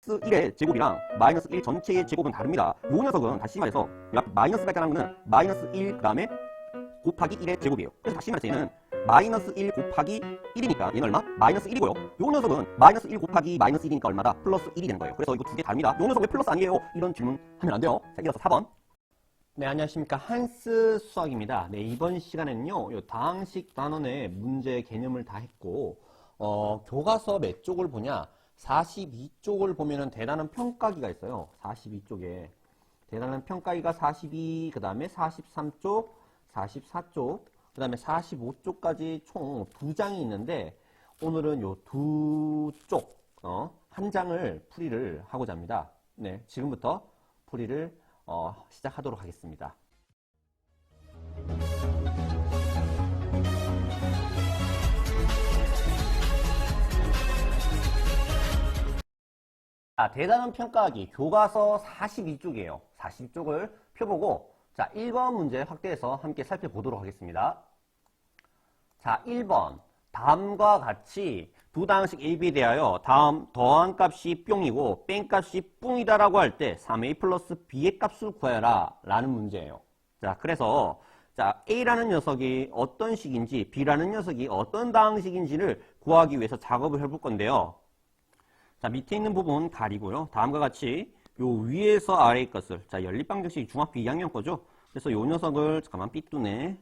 마이너스 1의 제곱이랑 마이너스 1 전체의 제곱은 다릅니다. 요 녀석은 다시 말해서 이 앞에 마이너스가 있다는 거는 마이너스 1 그 다음에 곱하기 1의 제곱이에요. 그래서 다시 말해서 얘는 마이너스 1 곱하기 1이니까 얘는 얼마? 마이너스 1이고요. 요 녀석은 마이너스 1 곱하기 마이너스 1이니까 얼마다? 플러스 1이 되는 거예요. 그래서 이거 두 개 다릅니다. 요 녀석 왜 플러스 아니에요? 이런 질문 하면 안 돼요. 자, 이어서 4번. 네, 안녕하십니까. 한스 수학입니다. 네, 이번 시간에는요, 요 다항식 단원의 문제 개념을 다 했고, 교과서 몇 쪽을 보냐? 42쪽을 보면은 대단한 평가기가 있어요. 42쪽에. 대단한 평가기가 42, 그 다음에 43쪽, 44쪽, 그 다음에 45쪽까지 총 2장이 있는데, 오늘은 요 2쪽, 한 장을 풀이를 하고자 합니다. 네, 지금부터 풀이를 시작하도록 하겠습니다. 대단한 평가하기 교과서 42쪽이에요. 42쪽을 펴보고 자 1번 문제 확대해서 함께 살펴보도록 하겠습니다. 자 1번 다음과 같이 두 다항식 AB에 대하여 다음 더한 값이 뿅이고 뺀 값이 뿡이다 라고 할 때 3A 플러스 B의 값을 구하여라 라는 문제예요. 자 그래서 자 A라는 녀석이 어떤 식인지 B라는 녀석이 어떤 다항식인지를 구하기 위해서 작업을 해볼 건데요. 자 밑에 있는 부분 가리고요. 다음과 같이 요 위에서 아래의 것을 자 연립방정식 중학교 2학년 거죠. 그래서 요 녀석을 잠깐만 삐뚤네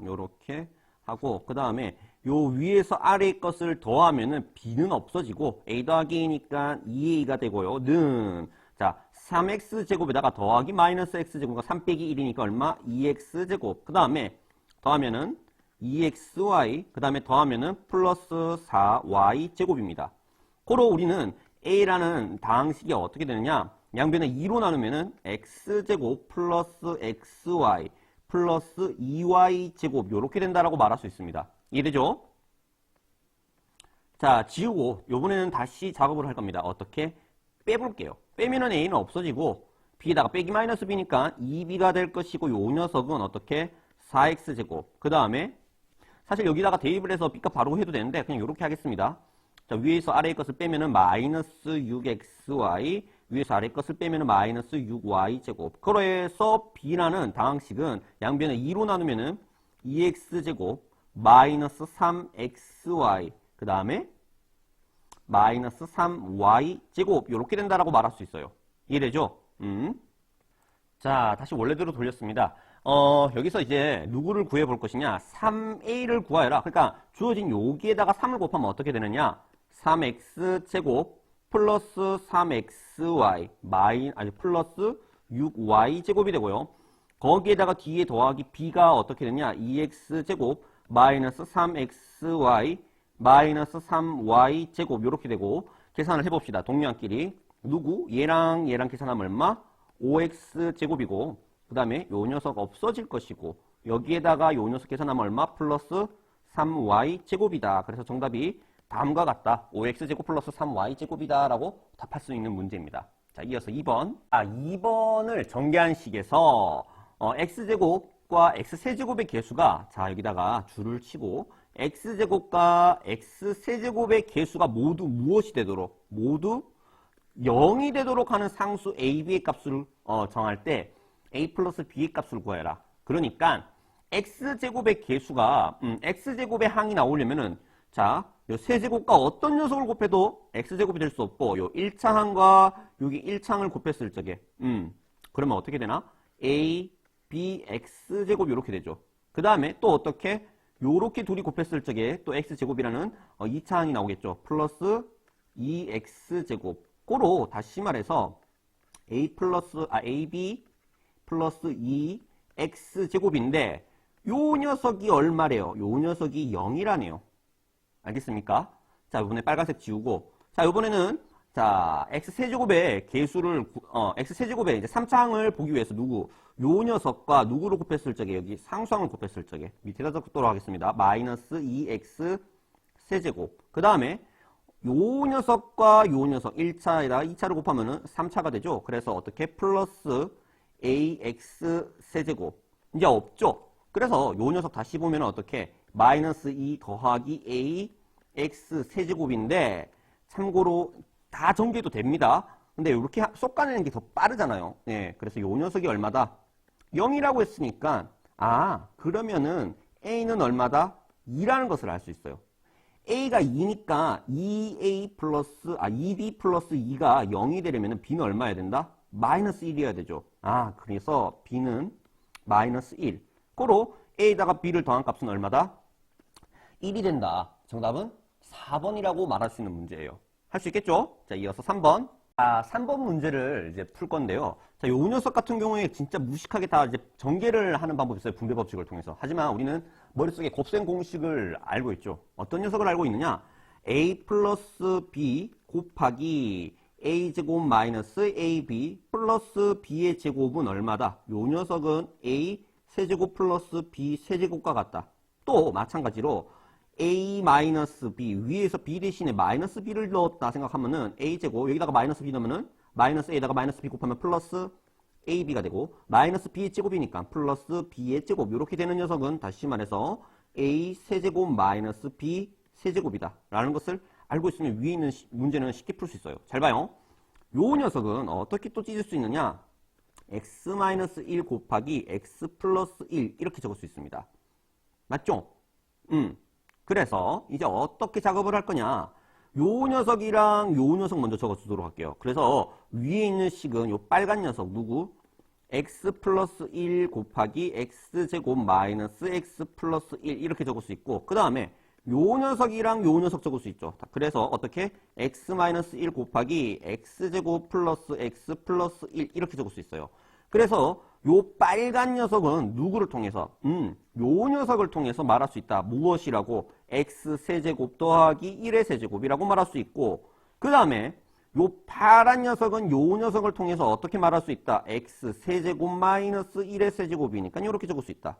요렇게 하고 그 다음에 요 위에서 아래의 것을 더하면은 B는 없어지고 A 더하기 A니까 2A가 되고요. 는 자 3X제곱에다가 더하기 마이너스 X제곱과 3 빼기 1이니까 얼마? 2X제곱. 그 다음에 더하면은 2XY 그 다음에 더하면은 플러스 4Y제곱입니다. 고로 우리는 A라는 다항식이 어떻게 되느냐? 양변을 2로 나누면은 X제곱 플러스 XY 플러스 2y제곱 요렇게 된다라고 말할 수 있습니다. 이해되죠? 자 지우고 요번에는 다시 작업을 할 겁니다. 어떻게? 빼볼게요. 빼면은 a는 없어지고 b에다가 빼기 마이너스 b니까 2b가 될 것이고 요 녀석은 어떻게? 4x제곱 그 다음에 사실 여기다가 대입을 해서 b값 바로 해도 되는데 그냥 요렇게 하겠습니다. 자 위에서 아래의 것을 빼면은 마이너스 6xy 위에서 아래 것을 빼면 마이너스 6y제곱. 그래서 B라는 다항식은 양변을 2로 나누면 2x제곱 마이너스 3xy 그 다음에 마이너스 3y제곱 이렇게 된다라고 말할 수 있어요. 이해되죠? 자 다시 원래대로 돌렸습니다. 여기서 이제 누구를 구해 볼 것이냐 3a를 구하여라. 그러니까 주어진 여기에다가 3을 곱하면 어떻게 되느냐 3x제곱 플러스 3xy 플러스 6y제곱이 되고요. 거기에다가 뒤에 더하기 b가 어떻게 되냐 2x제곱 마이너스 3xy 마이너스 3y제곱 이렇게 되고 계산을 해봅시다. 동료한끼리 누구? 얘랑 얘랑 계산하면 얼마? 5x제곱이고 그 다음에 요 녀석 없어질 것이고 여기에다가 요 녀석 계산하면 얼마? 플러스 3y제곱이다. 그래서 정답이 다음과 같다. 5x제곱 플러스 3y제곱이다 라고 답할 수 있는 문제입니다. 자, 이어서 2번. 2번을 전개한 식에서 x제곱과 x세제곱의 개수가 자 여기다가 줄을 치고 x제곱과 x세제곱의 개수가 모두 무엇이 되도록 모두 0이 되도록 하는 상수 a, b의 값을 정할 때 a 플러스 b의 값을 구해라. 그러니까 x제곱의 개수가 x제곱의 항이 나오려면은 자, 요 세제곱과 어떤 녀석을 곱해도 x제곱이 될 수 없고 요 1차항과 여기 1차항을 곱했을 적에 그러면 어떻게 되나? a, b, x제곱 이렇게 되죠. 그 다음에 또 어떻게? 요렇게 둘이 곱했을 적에 또 x제곱이라는 2차항이 나오겠죠. 플러스 2x제곱. 고로 다시 말해서 ab 플러스 2x제곱인데 요 녀석이 얼마래요? 요 녀석이 0이라네요. 알겠습니까? 자, 이번에 빨간색 지우고. 자, 이번에는, 자, x세제곱의 개수를, x세제곱의 이제 3차항을 보기 위해서 요 녀석과 누구를 곱했을 적에, 여기 상수항을 곱했을 적에, 밑에다 적도록 하겠습니다. 마이너스 2x 세제곱. 그 다음에, 요 녀석과 요 녀석, 1차에다가 2차를 곱하면은 3차가 되죠. 그래서 어떻게? 플러스 ax 세제곱. 이제 없죠? 그래서 요 녀석 다시 보면 어떻게? 마이너스 2 더하기 a x 세제곱인데 참고로 다 전개해도 됩니다. 근데 이렇게 쏙가내는 게 더 빠르잖아요. 예, 그래서 요 녀석이 얼마다? 0이라고 했으니까 그러면은 a는 얼마다? 2라는 것을 알 수 있어요. a가 2니까 2b 플러스 2가 0이 되려면 b는 얼마여야 된다? 마이너스 1이어야 되죠. 그래서 b는 마이너스 1. 고로 a에다가 b를 더한 값은 얼마다? 1이 된다. 정답은 4번이라고 말할 수 있는 문제예요. 할 수 있겠죠? 자, 이어서 3번. 3번 문제를 이제 풀 건데요. 자, 요 녀석 같은 경우에 진짜 무식하게 다 이제 전개를 하는 방법이 있어요. 분배 법칙을 통해서. 하지만 우리는 머릿속에 곱셈 공식을 알고 있죠. 어떤 녀석을 알고 있느냐? a 플러스 b 곱하기 a제곱 마이너스 ab 플러스 b의 제곱은 얼마다? 요 녀석은 a 세제곱 플러스 b 세제곱과 같다. 또 마찬가지로 a 마이너스 b 위에서 b 대신에 마이너스 b를 넣었다 생각하면은 a제곱 여기다가 마이너스 b 넣으면은 마이너스 a에다가 마이너스 b 곱하면 플러스 ab가 되고 마이너스 b의 제곱이니까 플러스 b의 제곱 이렇게 되는 녀석은 다시 말해서 a 세제곱 마이너스 b 세제곱이다 라는 것을 알고 있으면 위에 있는 문제는 쉽게 풀 수 있어요. 잘 봐요. 요 녀석은 어떻게 또 찢을 수 있느냐? x-1 곱하기 x 플러스 1 이렇게 적을 수 있습니다. 맞죠? 그래서 이제 어떻게 작업을 할 거냐? 요 녀석이랑 요 녀석 먼저 적어주도록 할게요. 그래서 위에 있는 식은 요 빨간 녀석 누구? x 플러스 1 곱하기 x제곱 마이너스 x 플러스 1 이렇게 적을 수 있고 그 다음에 요 녀석이랑 요 녀석 적을 수 있죠. 그래서 어떻게? x 마이너스 1 곱하기 x제곱 플러스 x 플러스 1 이렇게 적을 수 있어요. 그래서 요 빨간 녀석은 누구를 통해서? 요 녀석을 통해서 말할 수 있다. 무엇이라고? x 세제곱 더하기 1의 세제곱이라고 말할 수 있고 그 다음에 요 파란 녀석은 요 녀석을 통해서 어떻게 말할 수 있다? x 세제곱 마이너스 1의 세제곱이니까 이렇게 적을 수 있다.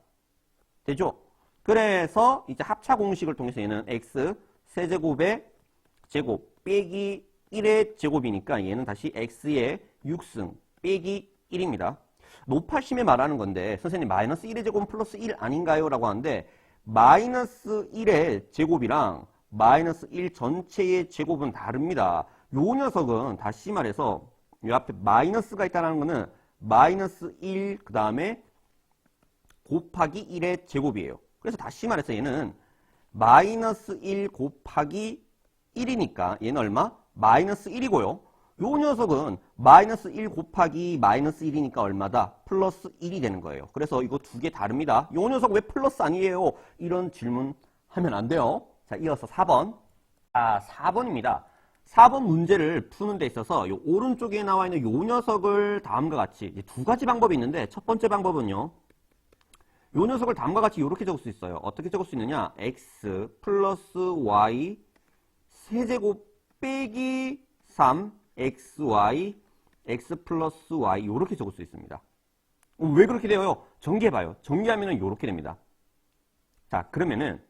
되죠? 그래서 이제 합차 공식을 통해서 얘는 x 세제곱의 제곱 빼기 1의 제곱이니까 얘는 다시 x의 6승 빼기 1입니다. 노파심에 말하는 건데 선생님 마이너스 1의 제곱 플러스 1 아닌가요? 라고 하는데 마이너스 1의 제곱이랑 마이너스 1 전체의 제곱은 다릅니다. 요 녀석은 다시 말해서 이 앞에 마이너스가 있다는 거는 마이너스 1 그 다음에 곱하기 1의 제곱이에요. 그래서 다시 말해서 얘는 마이너스 1 곱하기 1이니까 얘는 얼마? 마이너스 1이고요. 요 녀석은 마이너스 1 곱하기 마이너스 1이니까 얼마다? 플러스 1이 되는 거예요. 그래서 이거 두 개 다릅니다. 요 녀석 왜 플러스 아니에요? 이런 질문 하면 안 돼요. 자, 이어서 4번. 4번입니다. 4번 문제를 푸는 데 있어서 요 오른쪽에 나와 있는 요 녀석을 다음과 같이 이제 두 가지 방법이 있는데 첫 번째 방법은요. 요 녀석을 다음과 같이 이렇게 적을 수 있어요. 어떻게 적을 수 있느냐? x 플러스 y 세제곱 빼기 3 xy x 플러스 y 이렇게 적을 수 있습니다. 왜 그렇게 돼요? 전개해봐요. 전개하면 이렇게 됩니다. 자, 그러면은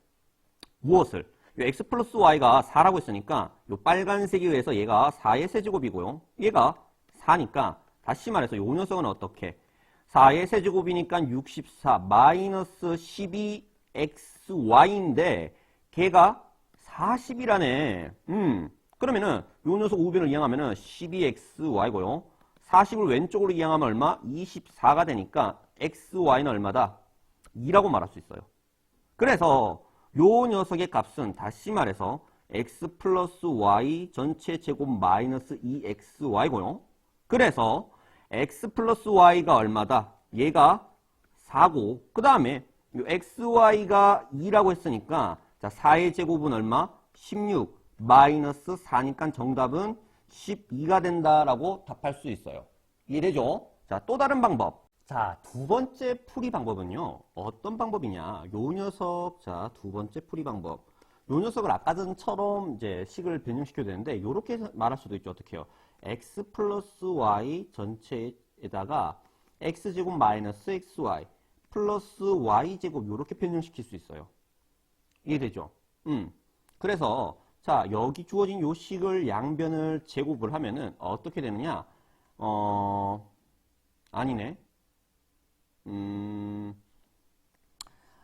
무엇을? 요 x 플러스 y가 4라고 했으니까 요 빨간색에 의해서 얘가 4의 세제곱이고요. 얘가 4니까 다시 말해서 요 녀석은 어떻게? 4의 세제곱이니까 64 마이너스 12xy인데 걔가 40이라네. 그러면은 요 녀석 우변을 이항하면은 12xy고요. 40을 왼쪽으로 이항하면 얼마? 24가 되니까 xy는 얼마다? 2라고 말할 수 있어요. 그래서 요 녀석의 값은 다시 말해서 x 플러스 y 전체 제곱 마이너스 2xy고요. 그래서 x 플러스 y가 얼마다? 얘가 4고 그 다음에 xy가 2라고 했으니까 자 4의 제곱은 얼마? 16 마이너스 4니까 정답은 12가 된다라고 답할 수 있어요. 이해되죠? 자, 또 다른 방법. 자, 두 번째 풀이 방법은요. 어떤 방법이냐? 요 녀석, 자, 두 번째 풀이 방법. 요 녀석을 아까 전처럼 이제 식을 변형시켜야 되는데 요렇게 말할 수도 있죠. 어떻게 해요? x 플러스 y 전체에다가 x제곱 마이너스 xy 플러스 y제곱 요렇게 변형시킬 수 있어요. 이해되죠? 그래서 자, 여기 주어진 요 식을 양변을 제곱을 하면은 어떻게 되느냐? 아니네.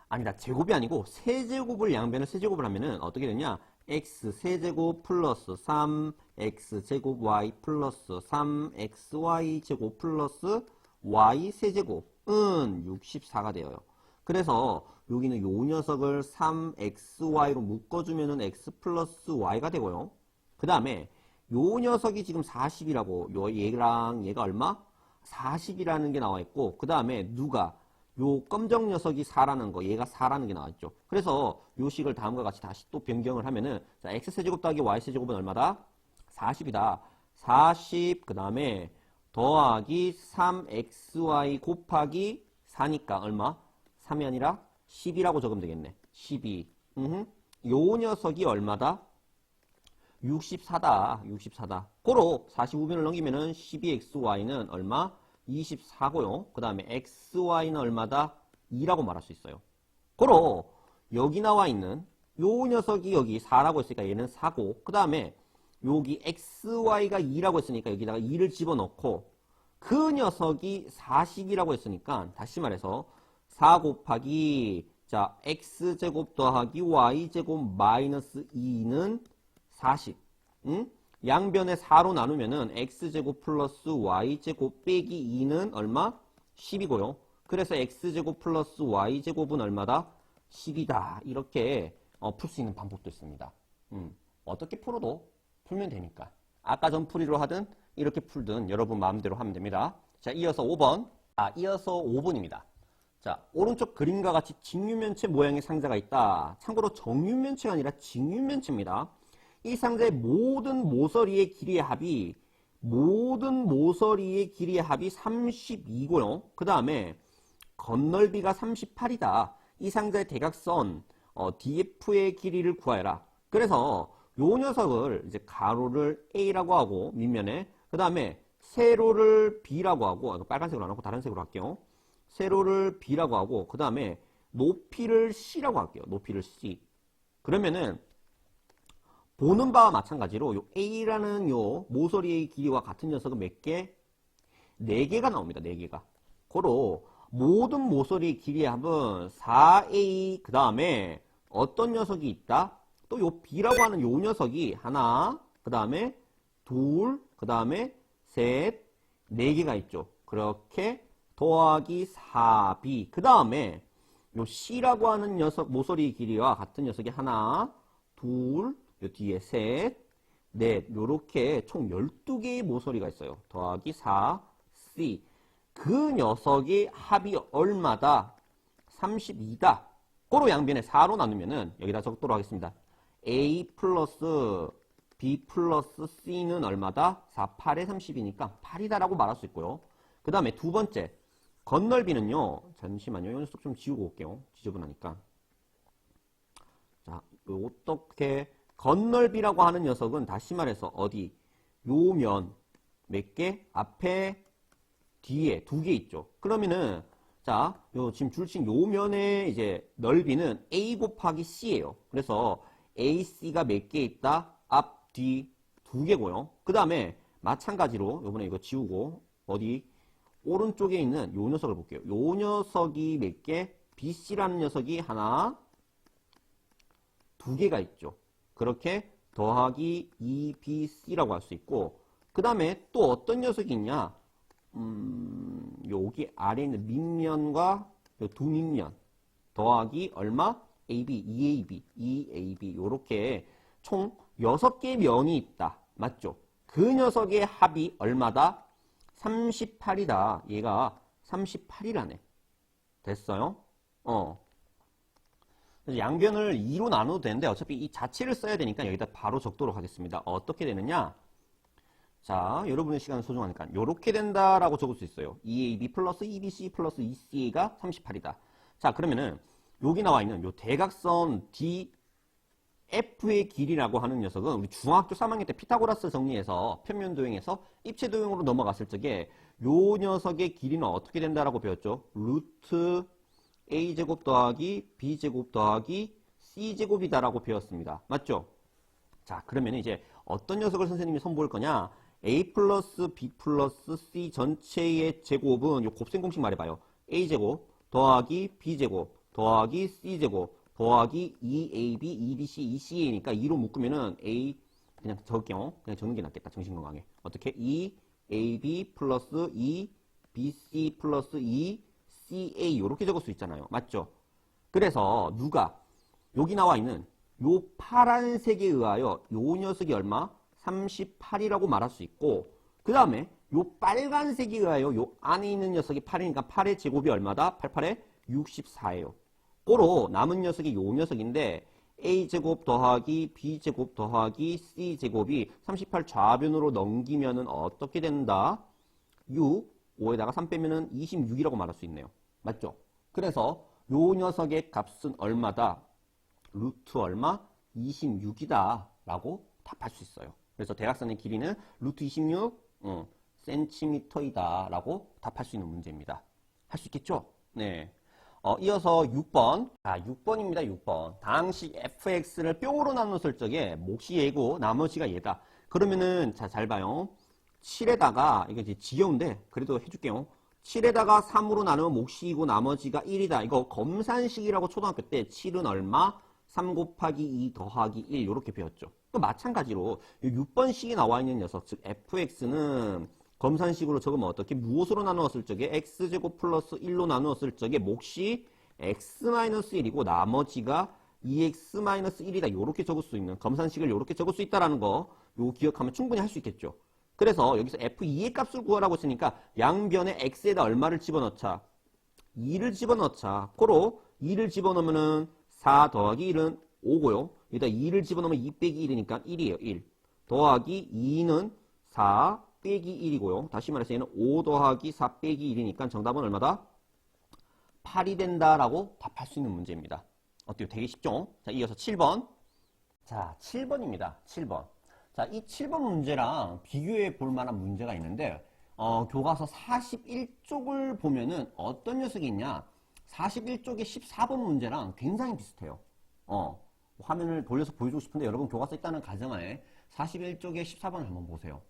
아니다. 제곱이 아니고 세제곱을 양변을 세제곱을 하면은 어떻게 되냐? x 세제곱 플러스 3x 제곱 y 플러스 3xy 제곱 플러스 y 세제곱은 64가 되어요. 그래서 여기는 요 녀석을 3xy로 묶어주면은 x 플러스 y가 되고요. 그 다음에 요 녀석이 지금 40이라고, 얘랑 얘가 얼마? 40이라는 게 나와 있고, 그 다음에 누가? 요 검정 녀석이 4라는 거, 얘가 4라는 게 나와 있죠. 그래서 요 식을 다음과 같이 다시 또 변경을 하면은, 자, x세제곱 더하기 y세제곱은 얼마다? 40이다. 40, 그 다음에 더하기 3xy 곱하기 4니까 얼마? 3이 아니라 10이라고 적으면 되겠네. 12. 요 녀석이 얼마다? 64다. 64다. 고로 45변을 넘기면은 12xy는 얼마? 24고요. 그 다음에 xy는 얼마다? 2라고 말할 수 있어요. 고로 여기 나와 있는 요 녀석이 여기 4라고 했으니까 얘는 4고, 그 다음에 여기 xy가 2라고 했으니까 여기다가 2를 집어넣고, 그 녀석이 40이라고 했으니까 다시 말해서 4 곱하기 자 x제곱 더하기 y제곱 마이너스 2는 40. 응? 양변에 4로 나누면은 x제곱 플러스 y제곱 빼기 2는 얼마? 10이고요. 그래서 x제곱 플러스 y제곱은 얼마다? 10이다. 이렇게 풀 수 있는 방법도 있습니다. 어떻게 풀어도 풀면 되니까. 아까 전 풀이로 하든 이렇게 풀든 여러분 마음대로 하면 됩니다. 자, 이어서 5번. 이어서 5번입니다. 자, 오른쪽 그림과 같이 직육면체 모양의 상자가 있다. 참고로 정육면체가 아니라 직육면체입니다. 이 상자의 모든 모서리의 길이의 합이 32고요. 그 다음에 겉넓이가 38이다. 이 상자의 대각선 DF의 길이를 구하여라. 그래서 요 녀석을 이제 가로를 A라고 하고 밑면에, 그 다음에 세로를 B라고 하고, 빨간색으로 안 하고 다른 색으로 할게요. 세로를 B라고 하고, 그 다음에 높이를 C라고 할게요. 높이를 C. 그러면은 보는 바와 마찬가지로 요 A라는 요 모서리의 길이와 같은 녀석은 몇 개? 4개가 나옵니다. 4개가. 고로 모든 모서리의 길이의 합은 4A, 그 다음에 어떤 녀석이 있다? 또 요 B라고 하는 요 녀석이 하나, 그 다음에 둘, 그 다음에 셋, 4개가 있죠. 그렇게 더하기 4B, 그 다음에 요 C라고 하는 녀석 모서리의 길이와 같은 녀석이 하나, 둘, 요 뒤에 셋, 넷, 요렇게 총 12개의 모서리가 있어요. 더하기 4C. 그 녀석의 합이 얼마다? 32다. 고로 양변에 4로 나누면은 여기다 적도록 하겠습니다. A 플러스 B 플러스 C는 얼마다? 4, 8에 30이니까 8이다라고 말할 수 있고요. 그 다음에 두 번째, 겉넓이는요. 잠시만요. 이 녀석 좀 지우고 올게요. 지저분하니까. 자, 어떻게 겉넓이라고 하는 녀석은 다시 말해서 어디? 요 면 몇 개? 앞에 뒤에 2개 있죠. 그러면은 자, 요 지금 줄친 요 면의 이제 넓이는 A 곱하기 C예요. 그래서 AC가 몇 개 있다? 앞, 뒤 2개고요. 그 다음에 마찬가지로 요번에 이거 지우고 어디? 오른쪽에 있는 요 녀석을 볼게요. 요 녀석이 몇 개? BC라는 녀석이 하나, 2개가 있죠. 그렇게 더하기 2BC라고 할 수 있고, 그 다음에 또 어떤 녀석이 있냐? 여기 아래에 있는 밑면과 요 두 밑면 더하기 얼마? AB, 2AB 요렇게 총 6개의 면이 있다. 맞죠? 그 녀석의 합이 얼마다? 38이다. 얘가 38이라네. 됐어요? 그래서 양변을 2로 나눠도 되는데 어차피 이 자체를 써야 되니까 여기다 바로 적도록 하겠습니다. 어떻게 되느냐? 자, 여러분의 시간은 소중하니까 이렇게 된다라고 적을 수 있어요. 2AB 플러스 2BC 플러스 2CA가 38이다. 자, 그러면은 여기 나와 있는 요 대각선 DF의 길이라고 하는 녀석은 우리 중학교 3학년 때 피타고라스 정리해서 편면도형에서 입체도형으로 넘어갔을 적에 요 녀석의 길이는 어떻게 된다라고 배웠죠? 루트 A제곱 더하기 B제곱 더하기 C제곱이다라고 배웠습니다. 맞죠? 자, 그러면 이제 어떤 녀석을 선생님이 선보일 거냐? A 플러스 B 플러스 C 전체의 제곱은 요 곱셈 공식 말해봐요. A제곱 더하기 B제곱 더하기 C제곱 더하기 2ab, 2bc, 2ca니까 2로 묶으면은 a 그냥 적을게요. 그냥 적는 게 낫겠다. 정신건강에. 어떻게? 2ab 플러스 2bc 플러스 2ca 이렇게 적을 수 있잖아요. 맞죠? 그래서 누가 여기 나와 있는 요 파란색에 의하여 요 녀석이 얼마? 38이라고 말할 수 있고 그 다음에 요 빨간색에 의하여 요 안에 있는 녀석이 8이니까 8의 제곱이 얼마다? 88에 64예요. 꼬로 남은 녀석이 요 녀석인데 a제곱 더하기 b제곱 더하기 c제곱이 38 좌변으로 넘기면은 어떻게 된다? 6, 5에다가 3 빼면은 26이라고 말할 수 있네요. 맞죠? 그래서 요 녀석의 값은 얼마다? 루트 얼마? 26이다 라고 답할 수 있어요. 그래서 대각선의 길이는 루트 26 센티미터이다 라고 답할 수 있는 문제입니다. 할 수 있겠죠? 네. 이어서 6번. 6번입니다. 6번. 다항식 fx를 뿅으로 나눴을 적에 몫이 얘고 나머지가 얘다. 그러면은 잘 봐요. 7에다가 이게 이제 지겨운데 그래도 해줄게요. 7에다가 3으로 나누면 몫이 이고 나머지가 1이다. 이거 검산식이라고 초등학교 때 7은 얼마? 3 곱하기 2 더하기 1 이렇게 배웠죠. 또 마찬가지로 6번식이 나와 있는 녀석 즉 fx는 검산식으로 적으면 어떻게? 무엇으로 나누었을 적에 x제곱 플러스 1로 나누었을 적에 몫이 x-1이고 나머지가 2x-1이다. 이렇게 적을 수 있는 검산식을 이렇게 적을 수 있다는 거 요거 기억하면 충분히 할 수 있겠죠. 그래서 여기서 f2의 값을 구하라고 했으니까 양변에 x에다 얼마를 집어넣자? 2를 집어넣자. 고로 2를 집어넣으면은 4 더하기 1은 5고요. 여기다 2를 집어넣으면 2 빼기 1이니까 1이에요. 1. 더하기 2는 4 빼기 1이고요. 다시 말해서 얘는 5 더하기 4 빼기 1이니까 정답은 얼마다? 8이 된다라고 답할 수 있는 문제입니다. 어때요? 되게 쉽죠? 자, 이어서 7번. 자, 7번입니다. 7번. 자, 이 7번 문제랑 비교해 볼 만한 문제가 있는데, 교과서 41쪽을 보면은 어떤 녀석이 있냐? 41쪽의 14번 문제랑 굉장히 비슷해요. 화면을 돌려서 보여주고 싶은데 여러분 교과서 있다는 가정하에 41쪽의 14번을 한번 보세요.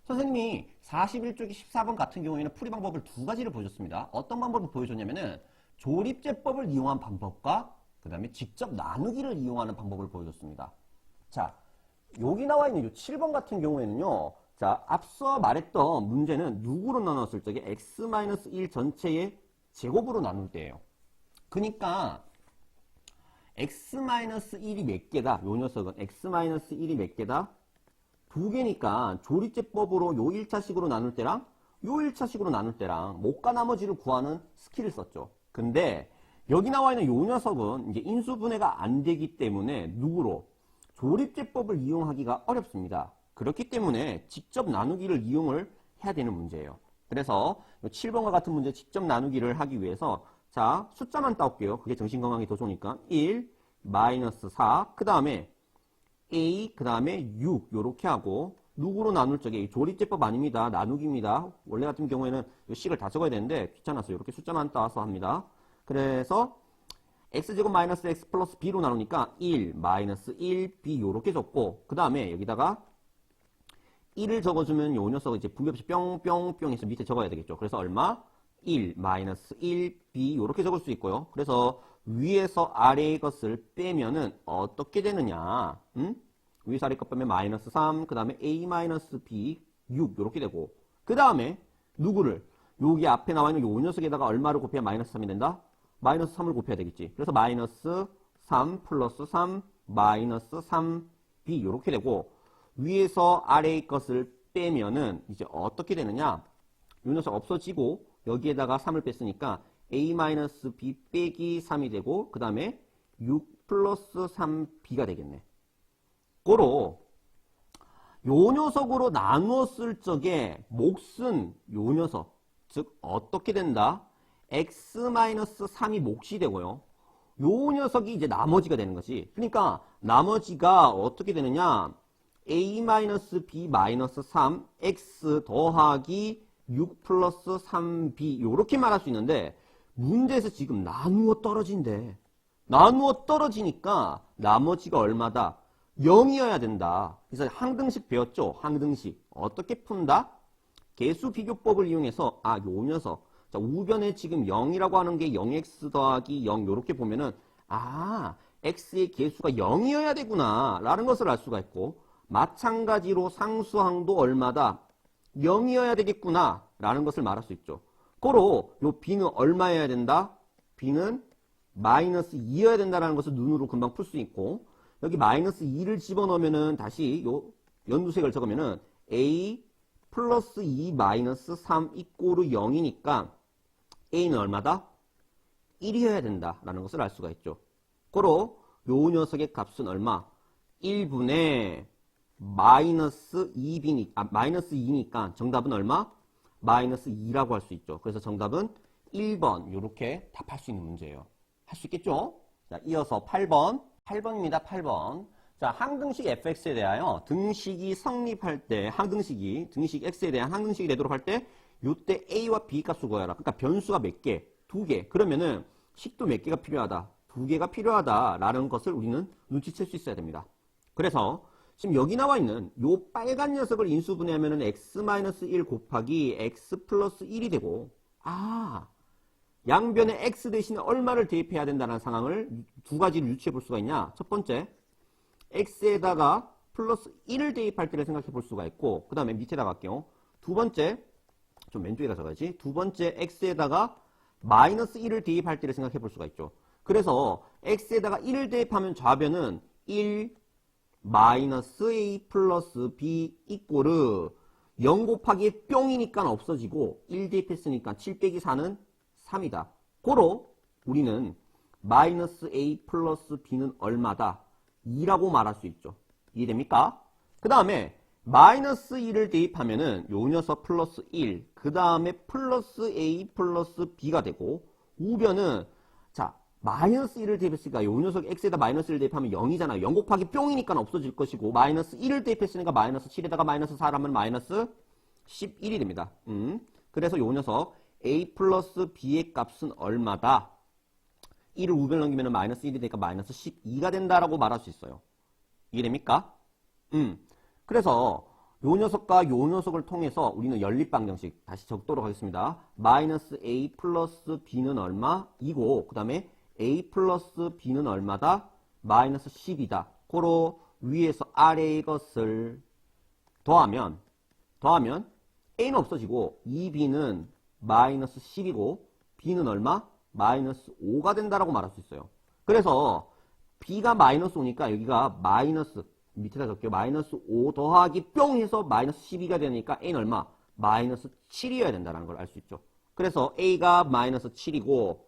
선생님이 41쪽의 14번 같은 경우에는 풀이 방법을 두 가지를 보여줬습니다. 어떤 방법을 보여줬냐면은 조립제법을 이용한 방법과 그 다음에 직접 나누기를 이용하는 방법을 보여줬습니다. 자, 여기 나와 있는 이 7번 같은 경우에는요. 자, 앞서 말했던 문제는 누구로 나눴을 적에 x-1 전체의 제곱으로 나눌 때예요. 그러니까 x-1이 몇 개다? 요 녀석은 x-1이 몇 개다? 두 개니까 조립제법으로 요 1차식으로 나눌 때랑 요 1차식으로 나눌 때랑 못과 나머지를 구하는 스킬을 썼죠. 근데 여기 나와 있는 요 녀석은 이제 인수분해가 안 되기 때문에 누구로? 조립제법을 이용하기가 어렵습니다. 그렇기 때문에 직접 나누기를 이용을 해야 되는 문제예요. 그래서 7번과 같은 문제 직접 나누기를 하기 위해서 자, 숫자만 따올게요. 그게 정신건강에 더 좋으니까 1, 마이너스 4, 그 다음에 a, 그 다음에 6 요렇게 하고 누구로 나눌 적에 조립제법 아닙니다. 나누기입니다. 원래 같은 경우에는 식을 다 적어야 되는데 귀찮아서 이렇게 숫자만 따서 합니다. 그래서 x제곱 마이너스 x 플러스 b로 나누니까 1, 마이너스 1, b 요렇게 적고 그 다음에 여기다가 1을 적어주면 요 녀석은 이제 분배없이 뿅뿅뿅 해서 밑에 적어야 되겠죠. 그래서 얼마? 1, 마이너스 1, b 요렇게 적을 수 있고요. 그래서 위에서 아래의 것을 빼면은 어떻게 되느냐? 위에서 아래 것 빼면 마이너스 3, 그 다음에 a 마이너스 b 6 요렇게 되고 그 다음에 누구를? 여기 앞에 나와 있는 요 녀석에다가 얼마를 곱해야 마이너스 3이 된다? 마이너스 3을 곱해야 되겠지. 그래서 마이너스 3 플러스 3 마이너스 3b 요렇게 되고 위에서 아래의 것을 빼면은 이제 어떻게 되느냐? 요 녀석 없어지고 여기에다가 3을 뺐으니까 a-b 빼기 3이 되고 그 다음에 6 플러스 3b가 되겠네. 고로 요 녀석으로 나누었을 적에 몫은 요 녀석 즉 어떻게 된다? x-3이 몫이 되고요. 요 녀석이 이제 나머지가 되는 거지. 그러니까 나머지가 어떻게 되느냐? a-b-3 x 더하기 6 플러스 3b 요렇게 말할 수 있는데 문제에서 지금 나누어 떨어진대. 나누어 떨어지니까 나머지가 얼마다? 0이어야 된다. 그래서 항등식 배웠죠? 항등식. 어떻게 푼다? 개수비교법을 이용해서 요 녀석. 자, 우변에 지금 0이라고 하는 게 0x 더하기 0 요렇게 보면은 x의 개수가 0이어야 되구나 라는 것을 알 수가 있고, 마찬가지로 상수항도 얼마다? 0이어야 되겠구나 라는 것을 말할 수 있죠. 고로 요 b는 얼마여야 된다? b는 마이너스 2여야 된다는 것을 눈으로 금방 풀 수 있고, 여기 마이너스 2를 집어넣으면은 다시 요 연두색을 적으면은 a 플러스 2 마이너스 3 이꼬르 0이니까 a는 얼마다? 1이어야 된다라는 것을 알 수가 있죠. 고로 요 녀석의 값은 얼마? 1분의 마이너스 2니까 정답은 얼마? 마이너스 2라고 할 수 있죠. 그래서 정답은 1번 이렇게 답할 수 있는 문제예요. 할 수 있겠죠? 자, 이어서 8번입니다. 8번. 자, 항등식 fx에 대하여 등식이 성립할 때 등식 x에 대한 항등식이 되도록 할 때 요때 a와 b 값을 구하라. 그러니까 변수가 몇 개? 2개. 그러면은 식도 몇 개가 필요하다? 2개가 필요하다라는 것을 우리는 눈치챌 수 있어야 됩니다. 그래서 지금 여기 나와 있는 요 빨간 녀석을 인수분해하면은 x-1 곱하기 x 플러스 1이 되고, 양변에 x 대신에 얼마를 대입해야 된다는 상황을 두 가지를 유추해 볼 수가 있냐? 첫 번째, x에다가 플러스 1을 대입할 때를 생각해 볼 수가 있고, 그 다음에 밑에다가 할게요. 두 번째, 좀 왼쪽에다 적어야지. 두 번째, x에다가 마이너스 1을 대입할 때를 생각해 볼 수가 있죠. 그래서 x에다가 1을 대입하면 좌변은 1 마이너스 a 플러스 b 이꼬르 0 곱하기 뿅이니까 없어지고 1 대입했으니까 7 빼기 4는 3이다. 고로 우리는 마이너스 a 플러스 b는 얼마다? 2라고 말할 수 있죠. 이해됩니까? 그 다음에 마이너스 1을 대입하면은 요 녀석 플러스 1, 그 다음에 플러스 a 플러스 b가 되고, 우변은 자 마이너스 1을 대입했으니까 요 녀석 x에다 마이너스 1을 대입하면 0이잖아요. 0 곱하기 뿅이니까 없어질 것이고, 마이너스 1을 대입했으니까 마이너스 7에다가 마이너스 4라면 마이너스 11이 됩니다. 그래서 요 녀석 a 플러스 b의 값은 얼마다? 1을 우변을 넘기면 마이너스 1이 되니까 마이너스 12가 된다라고 말할 수 있어요. 이해됩니까? 그래서 요 녀석과 요 녀석을 통해서 우리는 연립방정식 다시 적도록 하겠습니다. 마이너스 a 플러스 b는 얼마? 2고, 그 다음에 a 플러스 b는 얼마다? 마이너스 10이다. 고로 위에서 아래의 것을 더하면 a는 없어지고 2b는 마이너스 10이고 b는 얼마? 마이너스 5가 된다라고 말할 수 있어요. 그래서 b가 마이너스 5니까 여기가 마이너스, 밑에다 적게요. 마이너스 5 더하기 뿅 해서 마이너스 12가 되니까 a는 얼마? 마이너스 7이어야 된다는 걸 알 수 있죠. 그래서 a가 마이너스 7이고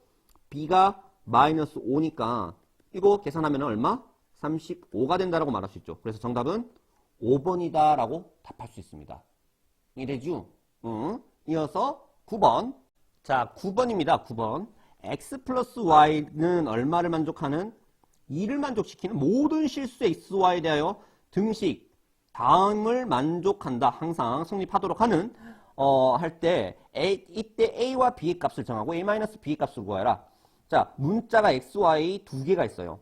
b가 마이너스 5니까 이거 계산하면 얼마? 35가 된다라고 말할 수 있죠. 그래서 정답은 5번이다 라고 답할 수 있습니다. 이해되죠? 이어서 9번. 자, 9번입니다. 9번. x 플러스 y는 얼마를 만족하는? 2를 만족시키는 모든 실수 xy에 대하여 등식 다음을 만족한다. 항상 성립하도록 하는 할 때 이때 a와 b의 값을 정하고 a-b의 값을 구하라. 자, 문자가 xy 두 개가 있어요.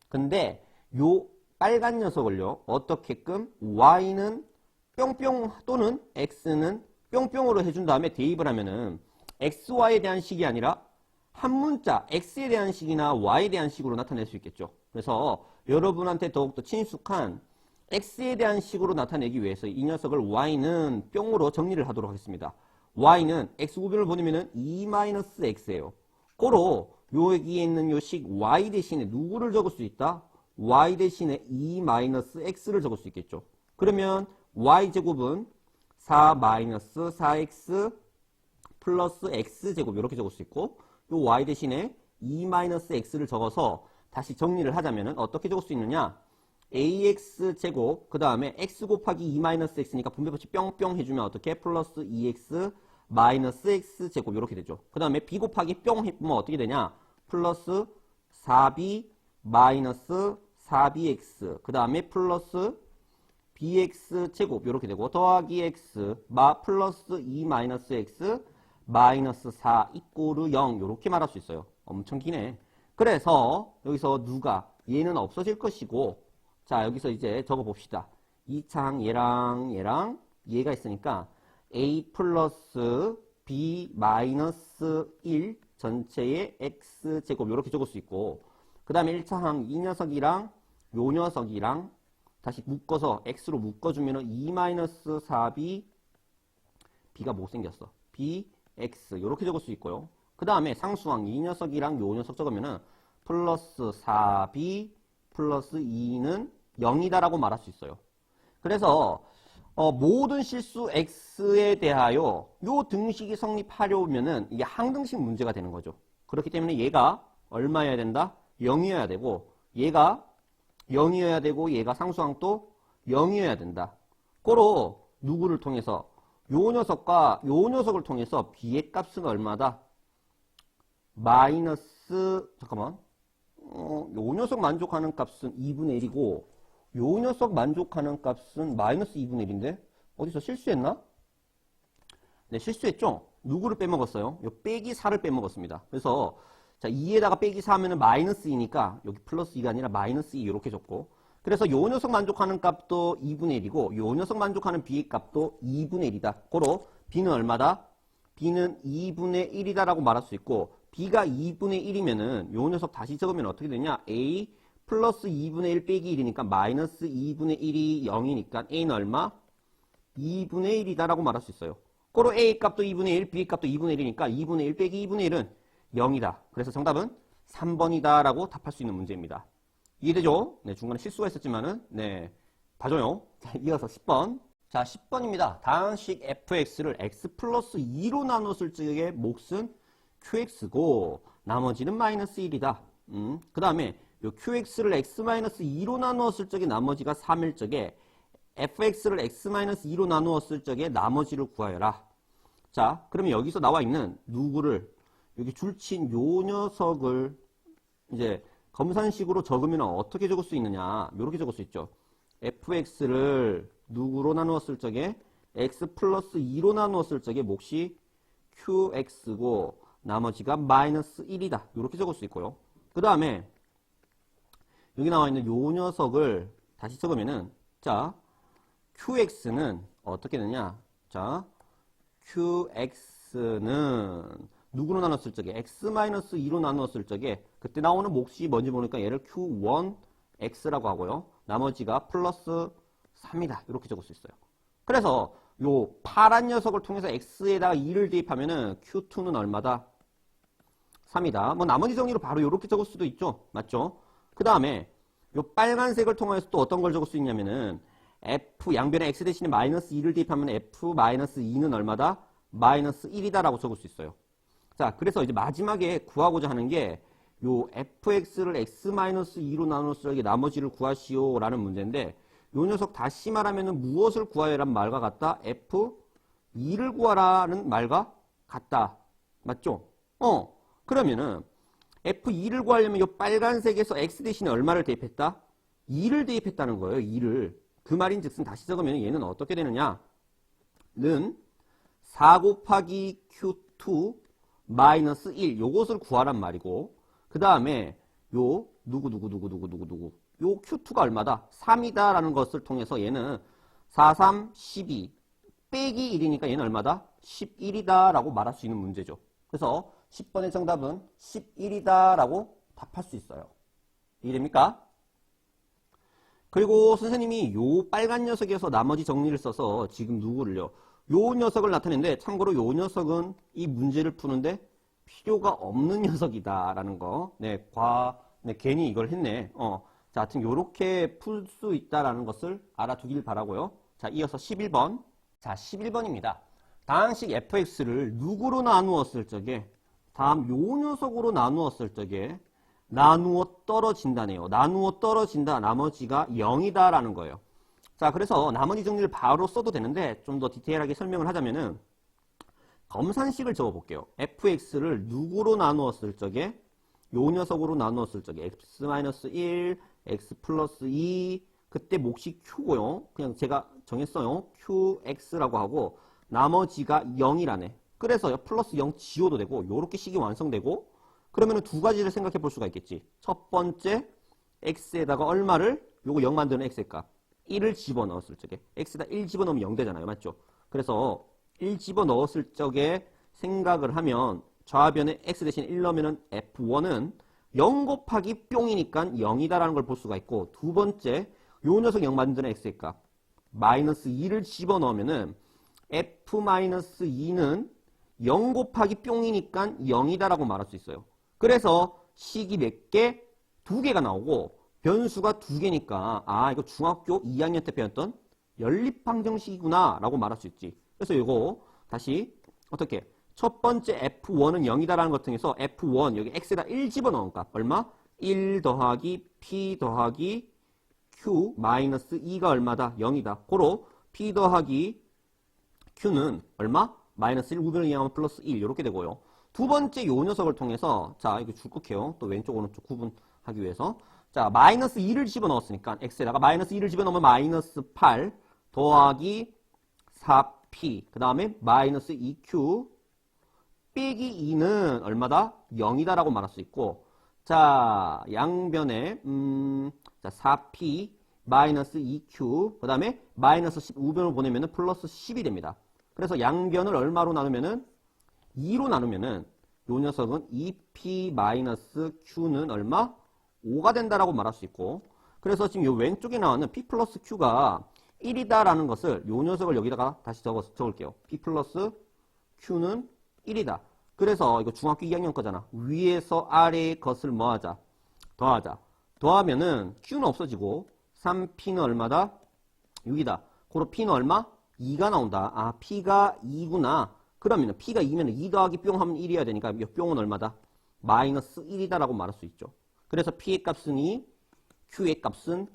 근데 요 빨간 녀석을요 어떻게끔 y는 뿅뿅 또는 x는 뿅뿅으로 해준 다음에 대입을 하면은 xy에 대한 식이 아니라 한 문자 x에 대한 식이나 y에 대한 식으로 나타낼 수 있겠죠. 그래서 여러분한테 더욱더 친숙한 x에 대한 식으로 나타내기 위해서 이 녀석을 y는 뿅으로 정리를 하도록 하겠습니다. y는 x 구변을 보내면은 2-x예요. 고로 여기에 있는 요 식 y 대신에 누구를 적을 수 있다? y 대신에 2-x를 적을 수 있겠죠. 그러면 y제곱은 4-4x 플러스 x제곱 이렇게 적을 수 있고, 요 y 대신에 2-x를 적어서 다시 정리를 하자면 어떻게 적을 수 있느냐? ax제곱 그 다음에 x 곱하기 2-x니까 분배법칙 뿅뿅 해주면 어떻게? 플러스 2x 마이너스 x제곱 이렇게 되죠. 그 다음에 b 곱하기 뿅 해보면 어떻게 되냐? 플러스 4b 마이너스 4bx 그 다음에 플러스 bx제곱 이렇게 되고, 더하기 x 플러스 2-x 마이너스 4 이꼬르 0 이렇게 말할 수 있어요. 엄청 기네. 그래서 여기서 누가 얘는 없어질 것이고, 자 여기서 이제 적어 봅시다. 이 창 얘랑 얘가 있으니까 a 플러스 b 마이너스 1 전체의 x제곱 이렇게 적을 수 있고, 그 다음에 1차 항 이 녀석이랑 요 녀석이랑 다시 묶어서 x로 묶어주면은 2-4b b가 못생겼어. bx 이렇게 적을 수 있고요. 그 다음에 상수항 이 녀석이랑 요 녀석 적으면은 플러스 4b 플러스 2는 0이다 라고 말할 수 있어요. 그래서 모든 실수 x에 대하여 요 등식이 성립하려면은 이게 항등식 문제가 되는 거죠. 그렇기 때문에 얘가 얼마여야 된다? 0이어야 되고 얘가 0이어야 되고 얘가 상수항도 0이어야 된다. 고로 누구를 통해서 요 녀석과 요 녀석을 통해서 b의 값은 얼마다? 마이너스 잠깐만 요 녀석 만족하는 값은 2분의 1이고 요 녀석 만족하는 값은 마이너스 2분의 1인데 어디서 실수했나? 네, 실수했죠? 누구를 빼먹었어요? 요 빼기 4를 빼먹었습니다. 그래서 자 2에다가 빼기 4 하면은 마이너스 2니까 여기 플러스 2가 아니라 마이너스 2 이렇게 적고 그래서 요 녀석 만족하는 값도 2분의 1이고 요 녀석 만족하는 b의 값도 2분의 1이다. 고로 b는 얼마다? b는 2분의 1이다 라고 말할 수 있고 b가 2분의 1이면은 요 녀석 다시 적으면 어떻게 되냐? a 플러스 2분의 1 빼기 1이니까 마이너스 2분의 1이 0이니까 a는 얼마? 2분의 1이다 라고 말할 수 있어요. 고로 a 값도 2분의 1, b 값도 2분의 1이니까 2분의 1 빼기 2분의 1은 0이다. 그래서 정답은 3번이다 라고 답할 수 있는 문제입니다. 이해되죠? 네, 중간에 실수가 있었지만은 네, 봐줘요. 자, 이어서 10번. 자, 10번입니다. 다항식 fx를 x 플러스 2로 나눴을 적의 몫은 qx고 나머지는 마이너스 1이다. 그 다음에 요 qx를 x-2로 나누었을 적에 나머지가 3일 적에 fx를 x-2로 나누었을 적에 나머지를 구하여라. 자, 그러면 여기서 나와 있는 누구를 여기 줄친 요 녀석을 이제 검산식으로 적으면 어떻게 적을 수 있느냐? 이렇게 적을 수 있죠. fx를 누구로 나누었을 적에 x 플러스 2로 나누었을 적에 몫이 qx고 나머지가 마이너스 1이다. 이렇게 적을 수 있고요. 그 다음에 여기 나와 있는 요 녀석을 다시 적으면은 자 qx는 어떻게 되냐? 자 qx는 누구로 나눴을 적에 x-2로 나누었을 적에 그때 나오는 몫이 뭔지 모르니까 얘를 q1x라고 하고요. 나머지가 플러스 3이다. 이렇게 적을 수 있어요. 그래서 요 파란 녀석을 통해서 x에다가 2를 대입하면은 q2는 얼마다? 3이다. 뭐 나머지 정리로 바로 이렇게 적을 수도 있죠. 맞죠? 그 다음에 요 빨간색을 통해서 또 어떤 걸 적을 수 있냐면은 f 양변에 x 대신에 마이너스 2를 대입하면 f 마이너스 2는 얼마다? 마이너스 1이다 라고 적을 수 있어요. 자, 그래서 이제 마지막에 구하고자 하는 게 요 fx를 x-2로 나눴을 적에 나머지를 구하시오 라는 문제인데 요 녀석 다시 말하면은 무엇을 구하여란 말과 같다? f2를 구하라는 말과 같다. 맞죠? 그러면은 f2를 구하려면 요 빨간색에서 x 대신에 얼마를 대입했다? 2를 대입했다는 거예요. 2를. 그 말인즉슨 다시 적으면 얘는 어떻게 되느냐? 는 4 곱하기 q2 마이너스 1 요것을 구하란 말이고 그 다음에 요 누구 요 q2가 얼마다? 3이다 라는 것을 통해서 얘는 4, 3, 12 빼기 1이니까 얘는 얼마다? 11이다 라고 말할 수 있는 문제죠. 그래서 10번의 정답은 11이다 라고 답할 수 있어요. 이해됩니까? 그리고 선생님이 요 빨간 녀석에서 나머지 정리를 써서 지금 누구를요? 요 녀석을 나타냈는데 참고로 요 녀석은 이 문제를 푸는데 필요가 없는 녀석이다 라는 거. 네, 괜히 이걸 했네. 자, 하여튼 요렇게 풀 수 있다라는 것을 알아두길 바라고요. 자, 이어서 11번. 자, 11번입니다. 다항식 fx를 누구로 나누었을 적에 다음 요 녀석으로 나누었을 적에 나누어 떨어진다네요. 나누어 떨어진다. 나머지가 0이다 라는 거예요. 자, 그래서 나머지 정리를 바로 써도 되는데 좀 더 디테일하게 설명을 하자면은 검산식을 적어볼게요. fx를 누구로 나누었을 적에 요 녀석으로 나누었을 적에 x-1, x 플러스 2 그때 몫이 q고요. 그냥 제가 정했어요. qx라고 하고 나머지가 0이라네. 그래서 플러스 0 지워도 되고 요렇게 식이 완성되고 그러면 두 가지를 생각해 볼 수가 있겠지. 첫 번째 x에다가 얼마를 요거 0 만드는 x의 값 1을 집어넣었을 적에 x에다 1 집어넣으면 0 되잖아요. 맞죠? 그래서 1 집어넣었을 적에 생각을 하면 좌변에 x 대신 1 넣으면 f1은 0 곱하기 뿅이니까 0이다라는 걸 볼 수가 있고, 두 번째, 요 녀석 0 만드는 x의 값 마이너스 2를 집어넣으면은 f-2는 0 곱하기 뿅이니까 0이다라고 말할 수 있어요. 그래서 식이 몇 개? 2개가 나오고 변수가 2개니까 아 이거 중학교 2학년 때 배웠던 연립방정식이구나 라고 말할 수 있지. 그래서 이거 다시 어떻게 첫 번째 f1은 0이다라는 것 통해서 f1 여기 x에다 1 집어넣은 값 얼마? 1 더하기 p 더하기 q 마이너스 2가 얼마다? 0이다. 고로 p 더하기 q는 얼마? 마이너스 1 우변을 이용하면 플러스 1 이렇게 되고요. 두 번째 요 녀석을 통해서 자 이거 줄극해요. 또 왼쪽 오른쪽 구분하기 위해서 자 마이너스 2를 집어넣었으니까 x에다가 마이너스 2를 집어넣으면 마이너스 8 더하기 4p 그 다음에 마이너스 2q 빼기 2는 얼마다? 0이다 라고 말할 수 있고 자 양변에 자 4p 마이너스 2q 그 다음에 마이너스 10 우변을 보내면 플러스 10이 됩니다. 그래서 양변을 얼마로 나누면은 2로 나누면은 요 녀석은 2p 마이너스 q는 얼마? 5가 된다라고 말할 수 있고 그래서 지금 요 왼쪽에 나오는 p 플러스 q가 1이다라는 것을 요 녀석을 여기다가 다시 적을게요. p 플러스 q는 1이다. 그래서 이거 중학교 2학년 거잖아. 위에서 아래의 것을 뭐 하자? 더하자. 더하면은 q는 없어지고 3p는 얼마다? 6이다. 고로 p는 얼마? 2가 나온다. 아 p가 2구나. 그러면 p가 2면 2 더하기 뿅 하면 1이어야 되니까 이 뿅은 얼마다? 마이너스 1이다 라고 말할 수 있죠. 그래서 p의 값은 2, q의 값은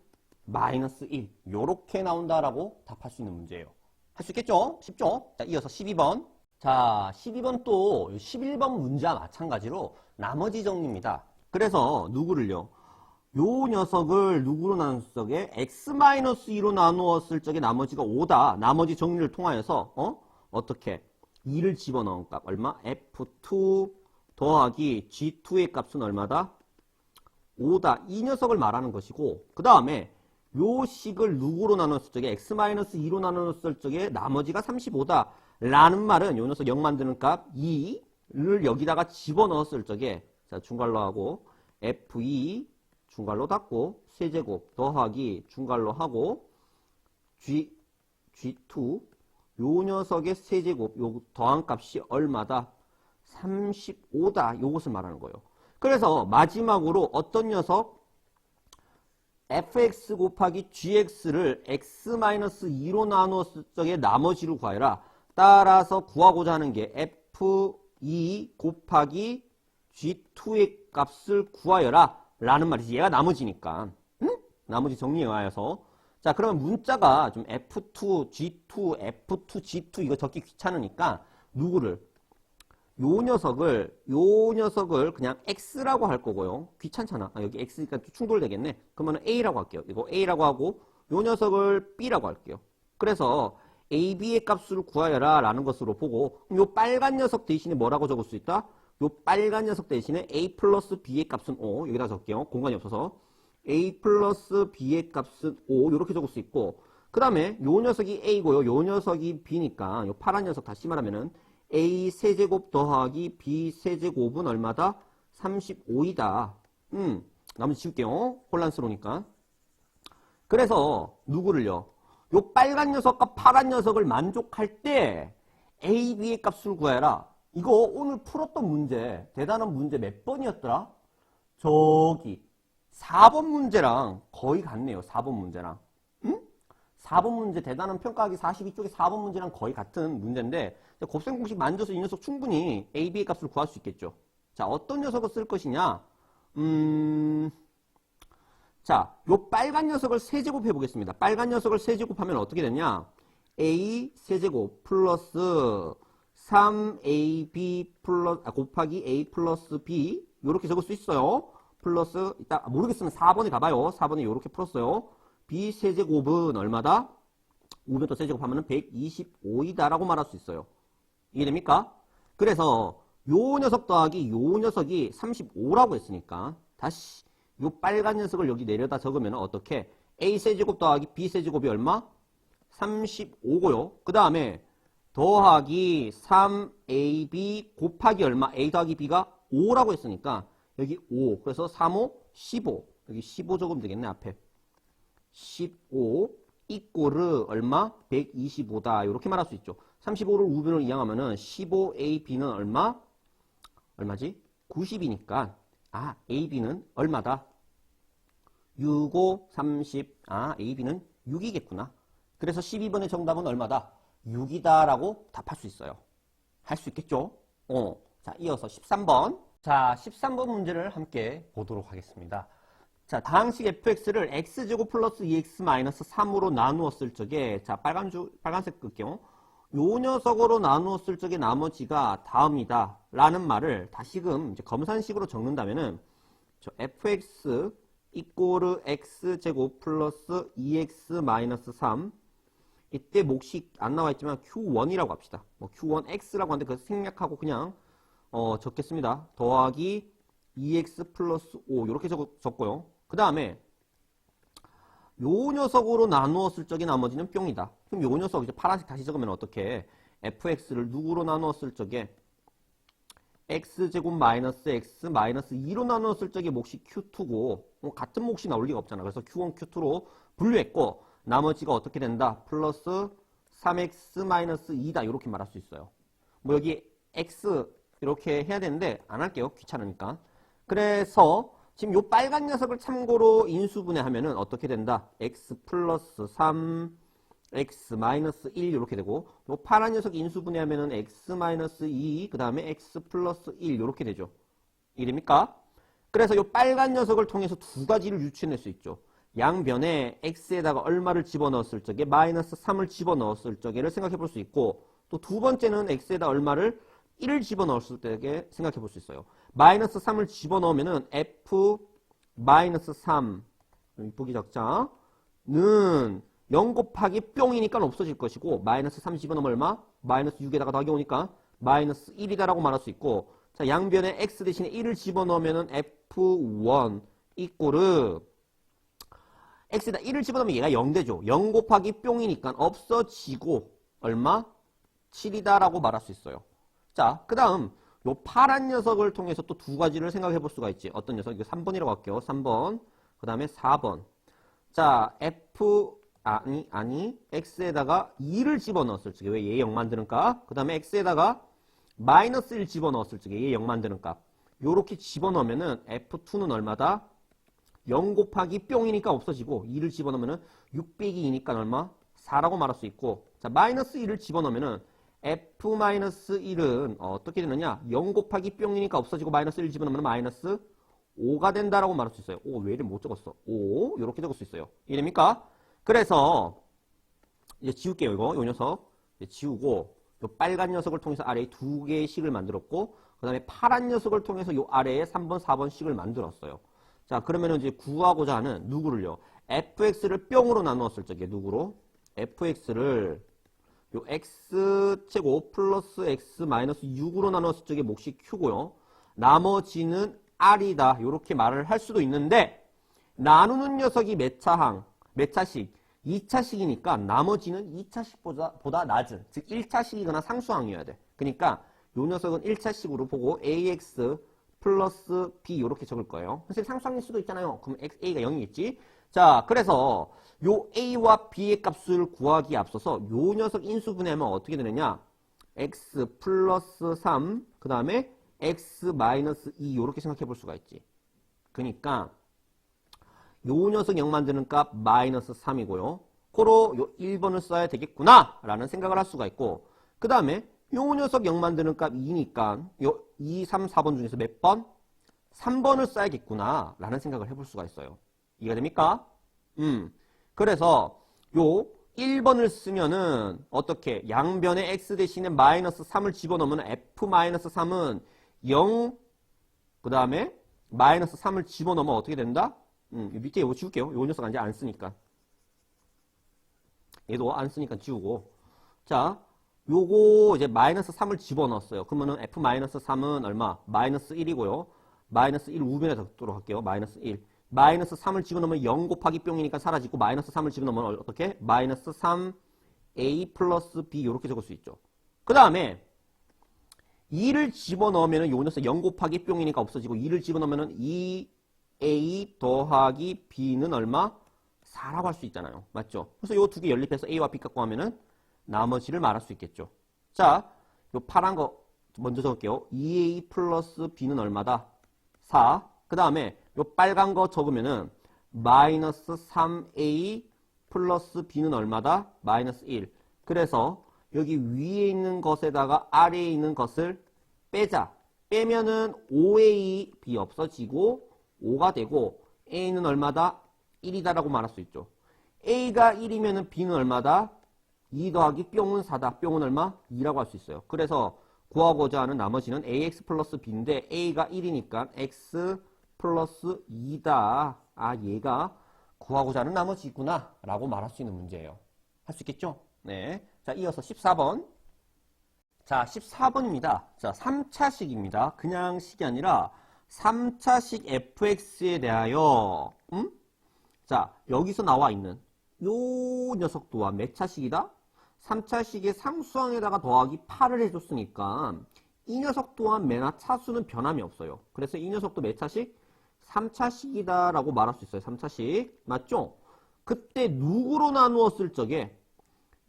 마이너스 1 요렇게 나온다라고 답할 수 있는 문제예요. 할 수 있겠죠? 쉽죠? 자 이어서 12번 자 12번 또 11번 문제와 마찬가지로 나머지 정리입니다. 그래서 누구를요? 요 녀석을 누구로 나눴을 적에 x-2로 나누었을 적에 나머지가 5다. 나머지 정리를 통하여서 어떻게 2를 집어넣은 값 얼마? f2 더하기 g2의 값은 얼마다? 5다. 이 녀석을 말하는 것이고 그 다음에 요 식을 누구로 나눴을 적에 x-2로 나눴을 적에 나머지가 35다. 라는 말은 요 녀석 0 만드는 값 2를 여기다가 집어넣었을 적에 자 중괄로 하고 f2 중괄로 닫고 세제곱 더하기 중괄로 하고 g2 요 녀석의 세제곱 요 더한 값이 얼마다? 35다. 요것을 말하는 거예요. 그래서 마지막으로 어떤 녀석? fx 곱하기 gx를 x-2로 나누었을 적에 나머지를 구하여라. 따라서 구하고자 하는 게 f2 곱하기 g2의 값을 구하여라 라는 말이지. 얘가 나머지니까 응? 나머지 정리해 와서 자 그러면 문자가 좀 f2, g2, f2, g2 이거 적기 귀찮으니까 누구를 요 녀석을 그냥 x라고 할 거고요. 귀찮잖아. 아, 여기 x니까 충돌되겠네. 그러면 a라고 할게요. 이거 a라고 하고 요 녀석을 b라고 할게요. 그래서 a, b의 값을 구하여라 라는 것으로 보고 요 빨간 녀석 대신에 뭐라고 적을 수 있다? 요 빨간 녀석 대신에 a 플러스 b의 값은 5 여기다 적을게요. 공간이 없어서 a 플러스 b의 값은 5 이렇게 적을 수 있고 그 다음에 요 녀석이 a고요. 요 녀석이 b니까 요 파란 녀석 다시 말하면은 a 세제곱 더하기 b 세제곱은 얼마다? 35이다. 나머지 지울게요. 혼란스러우니까. 그래서 누구를요? 요 빨간 녀석과 파란 녀석을 만족할 때 a, b의 값을 구해라. 이거 오늘 풀었던 문제, 대단한 문제 몇 번이었더라? 저기 4번 문제랑 거의 같네요. 4번 문제랑. 4번 문제 대단한 평가하기 42쪽에 4번 문제랑 거의 같은 문제인데 곱셈 공식 만져서 이 녀석 충분히 a, b의 값을 구할 수 있겠죠. 자, 어떤 녀석을 쓸 것이냐? 자, 요 빨간 녀석을 세제곱 해보겠습니다. 빨간 녀석을 세제곱하면 어떻게 되냐? a 세제곱 플러스 3ab 플러스 곱하기 a 플러스 b 요렇게 적을 수 있어요. 플러스 이따 모르겠으면 4번에 가봐요. 4번에 요렇게 풀었어요. b 세제곱은 얼마다? 5면 또 세제곱하면 125이다 라고 말할 수 있어요. 이해됩니까? 그래서 요 녀석 더하기 요 녀석이 35라고 했으니까 다시 요 빨간 녀석을 여기 내려다 적으면 어떻게? a 세제곱 더하기 b 세제곱이 얼마? 35고요. 그 다음에 더하기 3ab 곱하기 얼마? a 더하기 b가 5라고 했으니까 여기 5. 그래서 3, 5, 15. 여기 15 적으면 되겠네, 앞에. 15 이꼬르 얼마? 125다. 이렇게 말할 수 있죠. 35를 우변으로 이항하면은 15AB는 얼마? 얼마지? 90이니까 아, AB는 얼마다? 6, 5, 30. 아, AB는 6이겠구나. 그래서 12번의 정답은 얼마다? 6이다 라고 답할 수 있어요. 할 수 있겠죠? 자, 이어서 13번. 자, 13번 문제를 함께 보도록 하겠습니다. 자, 다항식 fx를 x제곱 플러스 2x 마이너스 3으로 나누었을 적에, 자, 빨간색 끌게요. 요 녀석으로 나누었을 적에 나머지가 다음이다 라는 말을 다시금 이제 검산식으로 적는다면은, 저 fx 이꼬르 x제곱 플러스 2x 마이너스 3, 이때 몫이 안 나와 있지만 q1이라고 합시다. 뭐 q1x라고 하는데 그거 생략하고 그냥 적겠습니다. 더하기 2x 플러스 5 이렇게 적고요. 그 다음에 요 녀석으로 나누었을 적에 나머지는 뿅이다. 그럼 요 녀석 이제 파란색 다시 적으면 어떻게? fx를 누구로 나누었을 적에 x제곱 마이너스 x 마이너스 2로 나누었을 적에 몫이 q2고 같은 몫이 나올 리가 없잖아. 그래서 q1, q2로 분류했고 나머지가 어떻게 된다? 플러스 3x 마이너스 2다. 이렇게 말할 수 있어요. 뭐 여기 x 이렇게 해야 되는데 안 할게요. 귀찮으니까. 그래서 지금 요 빨간 녀석을 참고로 인수분해하면은 어떻게 된다? x 플러스 3, x 마이너스 1 이렇게 되고 요 파란 녀석 인수분해하면은 x 마이너스 2, 그 다음에 x 플러스 1 이렇게 되죠. 이됩니까? 그래서 요 빨간 녀석을 통해서 두 가지를 유추해낼 수 있죠. 양변에 x에다가 얼마를 집어넣었을 적에 마이너스 3을 집어넣었을 적에를 생각해 볼 수 있고 또 두 번째는 x에다 얼마를 1을 집어넣었을 적에 생각해 볼 수 있어요. 마이너스 3을 집어넣으면은 f 마이너스 3 보기 적자는 0 곱하기 뿅이니까 없어질 것이고 마이너스 3 집어넣으면 얼마? 마이너스 6에다가 더하기 오니까 마이너스 1이다 라고 말할 수 있고 자 양변에 x 대신에 1을 집어넣으면은 f1 이꼬르 x에다 1을 집어넣으면 얘가 0되죠. 0 곱하기 뿅이니까 없어지고 얼마? 7이다 라고 말할 수 있어요. 자, 그 다음 요 파란 녀석을 통해서 또 두 가지를 생각해 볼 수가 있지. 어떤 녀석? 이거 3번이라고 할게요. 3번. 그 다음에 4번. 자, x에다가 2를 집어넣었을 적에 왜 얘 0 만드는 값? 그 다음에 x에다가 마이너스 1 집어넣었을 적에 얘 0 만드는 값. 요렇게 집어넣으면은 f2는 얼마다? 0 곱하기 뿅이니까 없어지고 2를 집어넣으면은 6 빼기 2니까 얼마? 4라고 말할 수 있고 자 마이너스 1을 집어넣으면은 f-1은 어떻게 되느냐 0 곱하기 뿅이니까 없어지고 마이너스 1 집어넣으면 마이너스 5가 된다라고 말할 수 있어요. 왜 이래 못 적었어? 5 이렇게 적을 수 있어요. 이해됩니까? 그래서 이제 지울게요. 이거 요 녀석 이제 지우고 요 빨간 녀석을 통해서 아래에 두 개의 식을 만들었고 그 다음에 파란 녀석을 통해서 요 아래에 3번 4번 식을 만들었어요. 자, 그러면은 이제 구하고자 하는 누구를요? fx를 뿅으로 나누었을 적에 누구로? fx를 요 x제곱 플러스 x 마이너스 6으로 나누었을 적에 몫이 q고요. 나머지는 r이다. 요렇게 말을 할 수도 있는데 나누는 녀석이 몇 차식? 2차식이니까 나머지는 2차식보다 낮은 즉 1차식이거나 상수항이어야 돼. 그러니까 요 녀석은 1차식으로 보고 ax 플러스 b 이렇게 적을 거예요. 선생님 상수항일 수도 있잖아요. 그럼 a가 0이겠지? 자, 그래서 요 a와 b의 값을 구하기에 앞서서 요 녀석 인수분해하면 어떻게 되느냐? x 플러스 3, 그 다음에 x 마이너스 2 이렇게 생각해 볼 수가 있지. 그러니까 요 녀석 0 만드는 값 마이너스 3이고요. 코로 요 1번을 써야 되겠구나 라는 생각을 할 수가 있고 그 다음에 요 녀석 0 만드는 값 2니까 요 2, 3, 4번 중에서 몇 번? 3번을 써야겠구나 라는 생각을 해볼 수가 있어요. 이해가 됩니까? 그래서 요 1번을 쓰면은 어떻게 양변에 x 대신에 마이너스 3을 집어넣으면 f-3은 0 그 다음에 마이너스 3을 집어넣으면 어떻게 된다? 밑에 이거 지울게요. 요 녀석 이제 안 쓰니까 얘도 안 쓰니까 지우고 자 요거 이제 마이너스 3을 집어넣었어요. 그러면은 f-3은 얼마? 마이너스 1이고요. 마이너스 1 우변에 적도록 할게요. 마이너스 1. 마이너스 3을 집어넣으면 0 곱하기 뿅이니까 사라지고 마이너스 3을 집어넣으면 어떻게? 마이너스 3a 플러스 b 이렇게 적을 수 있죠. 그 다음에 2를 집어넣으면 요 녀석 0 곱하기 뿅이니까 없어지고 2를 집어넣으면 2a 더하기 b는 얼마? 4라고 할 수 있잖아요. 맞죠? 그래서 요 두 개 연립해서 a와 b 갖고 하면은 나머지를 말할 수 있겠죠. 자, 요 파란 거 먼저 적을게요. 2a 플러스 b는 얼마다? 4. 그 다음에 요 빨간 거 적으면은 마이너스 3a 플러스 b는 얼마다? 마이너스 1. 그래서 여기 위에 있는 것에다가 아래에 있는 것을 빼자. 빼면은 5a b 없어지고 5가 되고 a는 얼마다? 1이다라고 말할 수 있죠. a가 1이면은 b는 얼마다? 2 더하기 뿅은 4다. 뿅은 얼마? 2라고 할 수 있어요. 그래서 구하고자 하는 나머지는 ax 플러스 b인데 a가 1이니까 x 플러스 2다. 아, 얘가 구하고자 하는 나머지 있구나 라고 말할 수 있는 문제예요. 할 수 있겠죠? 네. 자, 이어서 14번. 자, 14번입니다. 자, 3차식입니다. 그냥 식이 아니라 3차식 fx에 대하여 자, 여기서 나와 있는 요 녀석 또한 몇 차식이다? 3차식의 상수항에다가 더하기 8을 해줬으니까 이 녀석 또한 매나 차수는 변함이 없어요. 그래서 이 녀석도 몇 차식? 3차식이다 라고 말할 수 있어요. 3차식. 맞죠? 그때 누구로 나누었을 적에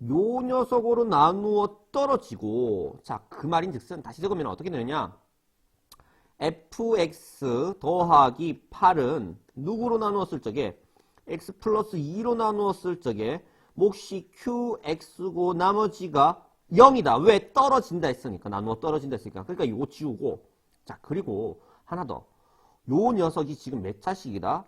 요 녀석으로 나누어 떨어지고, 자, 그 말인 즉슨 다시 적으면 어떻게 되느냐? fx 더하기 8은 누구로 나누었을 적에 x 플러스 2로 나누었을 적에 몫이 qx고 나머지가 0이다. 왜? 떨어진다 했으니까. 나누어 떨어진다 했으니까. 그러니까 요거 지우고. 자, 그리고 하나 더. 요 녀석이 지금 몇 차식이다?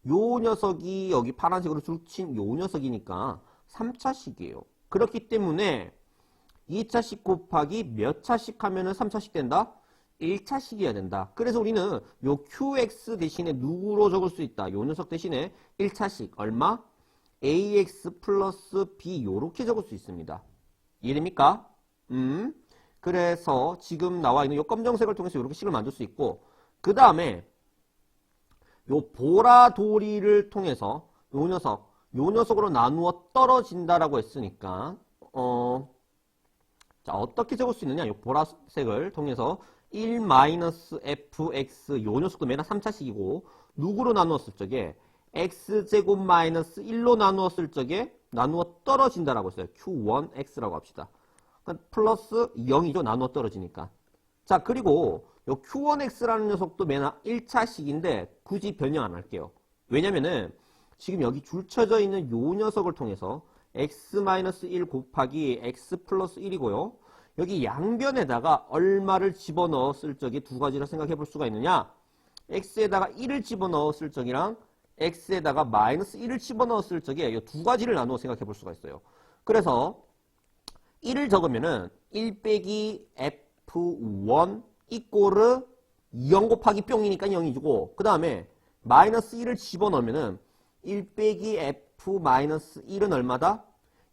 요 녀석이 여기 파란색으로 줄친 요 녀석이니까 3차식이에요. 그렇기 때문에 2차식 곱하기 몇 차식 하면은 3차식 된다? 1차식이어야 된다. 그래서 우리는 요 qx 대신에 누구로 적을 수 있다? 요 녀석 대신에 1차식 얼마? ax 플러스 b 요렇게 적을 수 있습니다. 이해됩니까? 그래서 지금 나와 있는 요 검정색을 통해서 요렇게 식을 만들 수 있고, 그 다음에 요 보라돌이를 통해서 요 녀석으로 나누어 떨어진다라고 했으니까 자, 어떻게 적을 수 있느냐? 요 보라색을 통해서 1-fx 요 녀석도 맨날 3차식이고 누구로 나누었을 적에 x제곱 마이너스 1로 나누었을 적에 나누어 떨어진다라고 했어요. q1x라고 합시다. 그러니까 플러스 0이죠. 나누어 떨어지니까. 자, 그리고 요 q1x라는 녀석도 맨날 1차식인데 굳이 변형 안 할게요. 왜냐면은 지금 여기 줄쳐져 있는 요 녀석을 통해서 x-1 곱하기 x 플러스 1이고요. 여기 양변에다가 얼마를 집어넣었을 적에 두 가지를 생각해 볼 수가 있느냐? x에다가 1을 집어넣었을 적이랑 x에다가 마이너스 1을 집어넣었을 적에 이 두 가지를 나누어 생각해 볼 수가 있어요. 그래서 1을 적으면은 1 빼기 f1 이꼬르 0 곱하기 뿅이니까 0이고, 그 다음에 마이너스 1을 집어넣으면은 1 빼기 f 마이너스 1은 얼마다?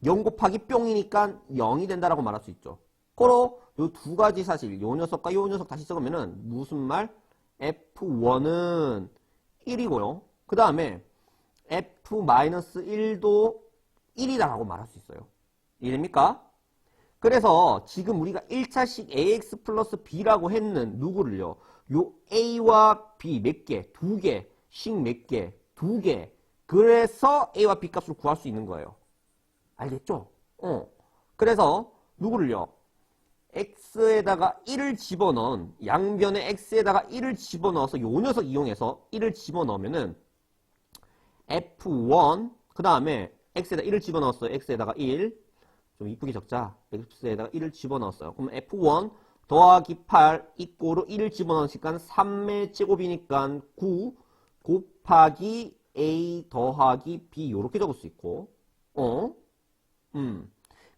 0 곱하기 뿅이니까 0이 된다라고 말할 수 있죠. 고로 요 두 가지 사실, 요 녀석과 요 녀석 다시 적으면은 무슨 말? f1은 1이고요. 그 다음에 f-1도 1이다라고 말할 수 있어요. 이해됩니까? 그래서 지금 우리가 1차식 ax 플러스 b라고 했는 누구를요? 요 a와 b 몇 개? 두 개. 식 몇 개? 두 개. 그래서 a와 b 값을 구할 수 있는 거예요. 알겠죠? 그래서 누구를요? x에다가 1을 집어넣은, 양변에 x에다가 1을 집어넣어서 요 녀석 이용해서 1을 집어넣으면은 f1, 그 다음에 x에다 1을 집어넣었어요. x에다가 1. 좀 이쁘게 적자. x에다가 1을 집어넣었어요. 그럼 f1 더하기 8 이꼬르 1을 집어넣으니까 3의 제곱이니까 9 곱하기 a 더하기 b 요렇게 적을 수 있고,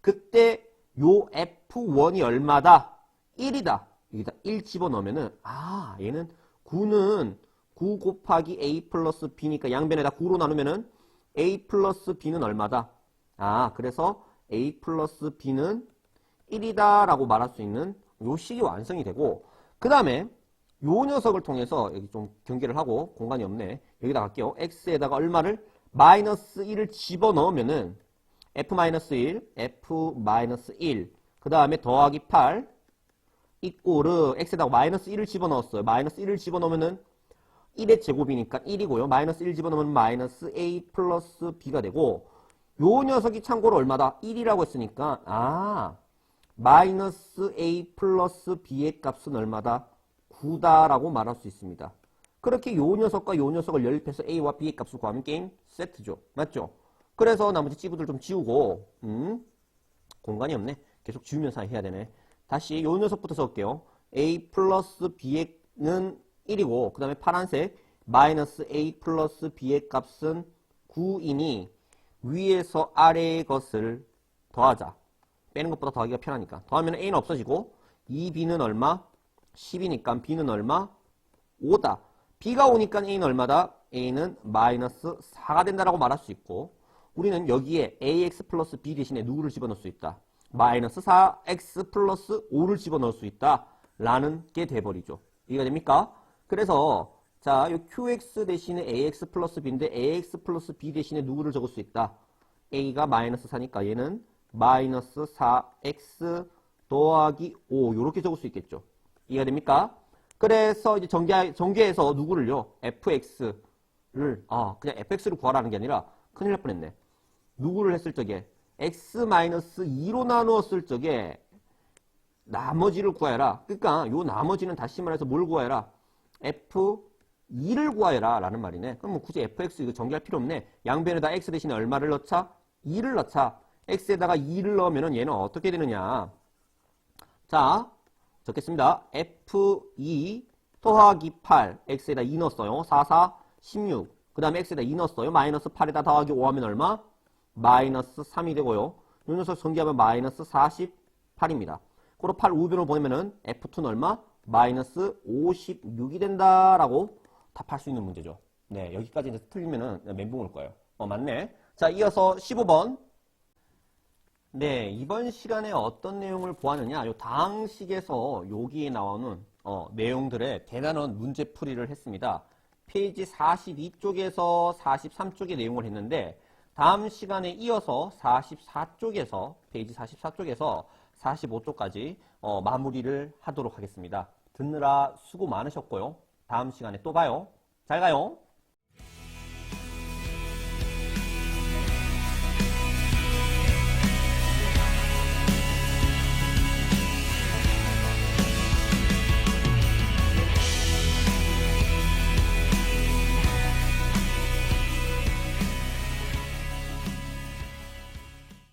그때 요 f1이 얼마다? 1이다. 여기다 1 집어넣으면은, 아, 얘는 9는 9 곱하기 a 플러스 b니까 양변에다 9로 나누면은 a 플러스 b는 얼마다? 아, 그래서 a 플러스 b는 1이다 라고 말할 수 있는 요 식이 완성이 되고, 그 다음에 요 녀석을 통해서 여기 좀 경계를 하고, 공간이 없네. 여기다 갈게요. x에다가 얼마를? 마이너스 1을 집어넣으면은 f-1, f-1, 그 다음에 더하기 8, 이꼬르 x에다가 마이너스 1을 집어넣었어요. 마이너스 1을 집어넣으면은 1의 제곱이니까 1이고요. 마이너스 1 집어넣으면 마이너스 a 플러스 b가 되고 요 녀석이 참고로 얼마다? 1이라고 했으니까 마이너스 a 플러스 b의 값은 얼마다? 9다라고 말할 수 있습니다. 그렇게 요 녀석과 요 녀석을 연립해서 a와 b의 값을 구하면 게임 세트죠. 맞죠? 그래서 나머지 찌부들 좀 지우고 공간이 없네. 계속 지우면서 해야 되네. 다시 요 녀석부터 적을게요. a 플러스 b는 1이고 그 다음에 파란색 마이너스 a 플러스 b의 값은 9이니 위에서 아래의 것을 더하자. 빼는 것보다 더하기가 편하니까. 더하면 a는 없어지고 2b는 얼마? 10이니까 b는 얼마? 5다. b가 오니까 a는 얼마다? a는 마이너스 4가 된다라고 말할 수 있고 우리는 여기에 ax 플러스 b 대신에 누구를 집어넣을 수 있다? 마이너스 4x 플러스 5를 집어넣을 수 있다 라는 게 돼버리죠. 이해가 됩니까? 그래서 자, 요 qx 대신에 ax 플러스 b인데 ax 플러스 b 대신에 누구를 적을 수 있다? a가 마이너스 4니까 얘는 마이너스 4x 더하기 5 요렇게 적을 수 있겠죠. 이해가 됩니까? 그래서 이제 전개해서 누구를요? fx를 그냥 fx를 구하라는 게 아니라 큰일 날 뻔했네. 누구를 했을 적에 x-2로 나누었을 적에 나머지를 구해라. 그러니까 요 나머지는 다시 말해서 뭘 구해라? f2를 구해라 라는 말이네. 그럼 뭐 굳이 fx 이거 전개할 필요 없네. 양변에다 x 대신에 얼마를 넣자? 2를 넣자. x에다가 2를 넣으면 얘는 어떻게 되느냐? 자, 적겠습니다. f2 더하기 8 x에다 2 넣었어요. 4, 4, 16. 그 다음에 x에다 2 넣었어요. 마이너스 8에다 더하기 5 하면 얼마? 마이너스 3이 되고요. 요 녀석 전개하면 마이너스 48입니다. 그리고 8 우변으로 보내면은 f2는 얼마? 마이너스 56이 된다라고 답할 수 있는 문제죠. 네, 여기까지 이제 틀리면은 멘붕 올 거예요. 맞네. 자, 이어서 15번. 네, 이번 시간에 어떤 내용을 보았느냐? 요 다항식에서 여기에 나오는 내용들의 대단한 문제풀이를 했습니다. 페이지 42쪽에서 43쪽의 내용을 했는데 다음 시간에 이어서 44쪽에서 페이지 44쪽에서 45쪽까지 마무리를 하도록 하겠습니다. 듣느라 수고 많으셨고요. 다음 시간에 또 봐요. 잘 가요.